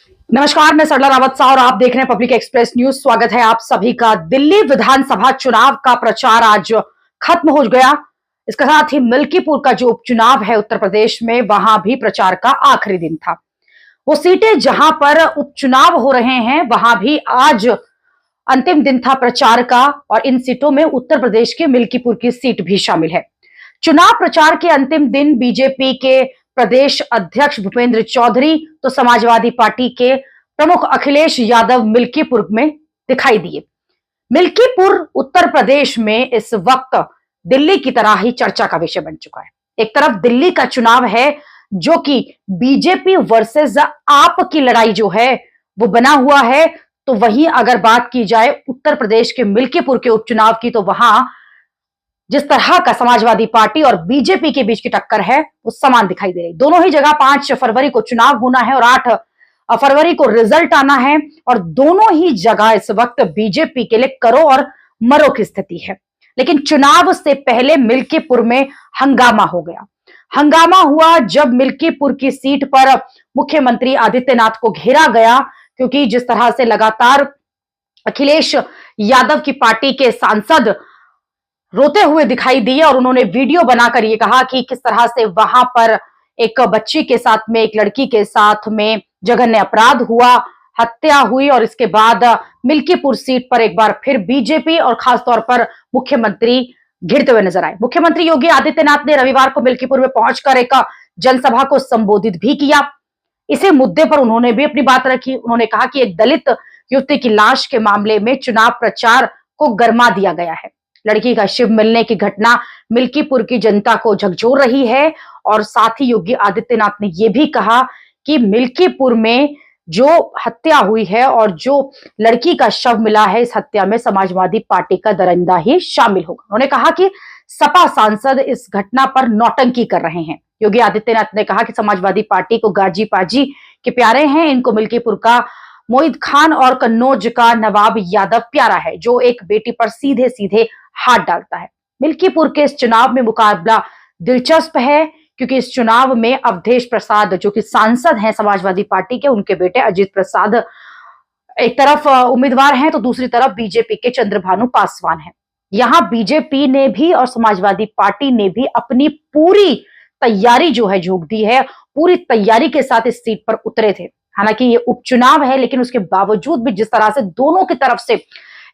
नमस्कार, मैं सरला रावत सा और आप देख रहे हैं पब्लिक एक्सप्रेस न्यूज। स्वागत है आप सभी का। दिल्ली विधानसभा चुनाव का प्रचार आज खत्म हो गया। इसके साथ ही मिल्कीपुर का जो उपचुनाव है उत्तर प्रदेश में, वहां भी प्रचार का आखिरी दिन था। वो सीटें जहां पर उपचुनाव हो रहे हैं वहां भी आज अंतिम दिन था प्रचार का, और इन सीटों में उत्तर प्रदेश के मिल्कीपुर की सीट भी शामिल है। चुनाव प्रचार के अंतिम दिन बीजेपी के प्रदेश अध्यक्ष भूपेंद्र चौधरी तो समाजवादी पार्टी के प्रमुख अखिलेश यादव मिल्कीपुर में दिखाई दिए। मिल्कीपुर उत्तर प्रदेश में इस वक्त दिल्ली की तरह ही चर्चा का विषय बन चुका है। एक तरफ दिल्ली का चुनाव है जो कि बीजेपी वर्सेस आप की लड़ाई जो है वो बना हुआ है, तो वहीं अगर बात की जाए उत्तर प्रदेश के मिल्कीपुर के उपचुनाव की, तो वहां जिस तरह का समाजवादी पार्टी और बीजेपी के बीच की टक्कर है वो समान दिखाई दे रही। दोनों ही जगह 5 फरवरी को चुनाव होना है और 8 फरवरी को रिजल्ट आना है, और दोनों ही जगह इस वक्त बीजेपी के लिए करो और मरो की स्थिति है। लेकिन चुनाव से पहले मिल्कीपुर में हंगामा हो गया। हंगामा हुआ जब मिल्कीपुर की सीट पर मुख्यमंत्री आदित्यनाथ को घेरा गया, क्योंकि जिस तरह से लगातार अखिलेश यादव की पार्टी के सांसद रोते हुए दिखाई दिए और उन्होंने वीडियो बनाकर ये कहा कि किस तरह से वहां पर एक बच्ची के साथ में, एक लड़की के साथ में जघन्य अपराध हुआ, हत्या हुई, और इसके बाद मिल्कीपुर सीट पर एक बार फिर बीजेपी और खासतौर पर मुख्यमंत्री घिरते हुए नजर आए। मुख्यमंत्री योगी आदित्यनाथ ने रविवार को मिल्कीपुर में पहुंचकर एक जनसभा को संबोधित भी किया। इसी मुद्दे पर उन्होंने भी अपनी बात रखी। उन्होंने कहा कि एक दलित युवती की लाश के मामले में चुनाव प्रचार को गरमा दिया गया है। लड़की का शिव मिलने की घटना मिल्कीपुर की जनता को झकझोर रही है, और साथ ही योगी आदित्यनाथ ने यह भी कहा कि मिल्कीपुर में जो हत्या हुई है और जो लड़की का शव मिला है, इस हत्या में समाजवादी पार्टी का दरिंदा ही शामिल होगा। उन्होंने कहा कि सपा सांसद इस घटना पर नौटंकी कर रहे हैं। योगी आदित्यनाथ ने कहा कि समाजवादी पार्टी को गाजी पाजी के प्यारे हैं, इनको मिल्कीपुर का मोहित खान और कन्नौज का नवाब यादव प्यारा है, जो एक बेटी पर सीधे सीधे हाथ डालता है। मिल्कीपुर के इस चुनाव में मुकाबला दिलचस्प है, क्योंकि इस चुनाव में अवधेश प्रसाद जो कि सांसद हैं समाजवादी पार्टी के, उनके बेटे अजीत प्रसाद एक तरफ उम्मीदवार हैं, तो दूसरी तरफ बीजेपी के चंद्रभानु पासवान हैं। यहां बीजेपी ने भी और समाजवादी पार्टी ने भी अपनी पूरी तैयारी जो है झोंक दी है, पूरी तैयारी के साथ इस सीट पर उतरे थे। हालांकि ये उपचुनाव है, लेकिन उसके बावजूद भी जिस तरह से दोनों की तरफ से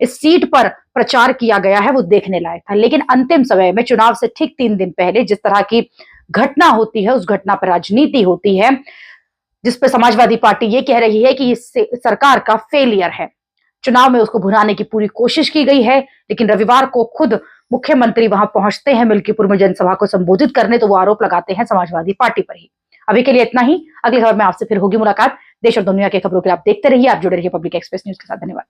इस सीट पर प्रचार किया गया है वो देखने लायक था। लेकिन अंतिम समय में चुनाव से ठीक 3 दिन पहले जिस तरह की घटना होती है, उस घटना पर राजनीति होती है, जिस पर समाजवादी पार्टी ये कह रही है कि इस सरकार का फेलियर है। चुनाव में उसको भुनाने की पूरी कोशिश की गई है, लेकिन रविवार को खुद मुख्यमंत्री वहां पहुंचते हैं मिल्कीपुर में जनसभा को संबोधित करने, तो वो आरोप लगाते हैं समाजवादी पार्टी पर ही। अभी के लिए इतना ही। अगली खबर में आपसे फिर होगी मुलाकात। देश और दुनिया की खबरों के लिए आप देखते रहिए, आप जुड़े रहिए पब्लिक एक्सप्रेस न्यूज के साथ। धन्यवाद।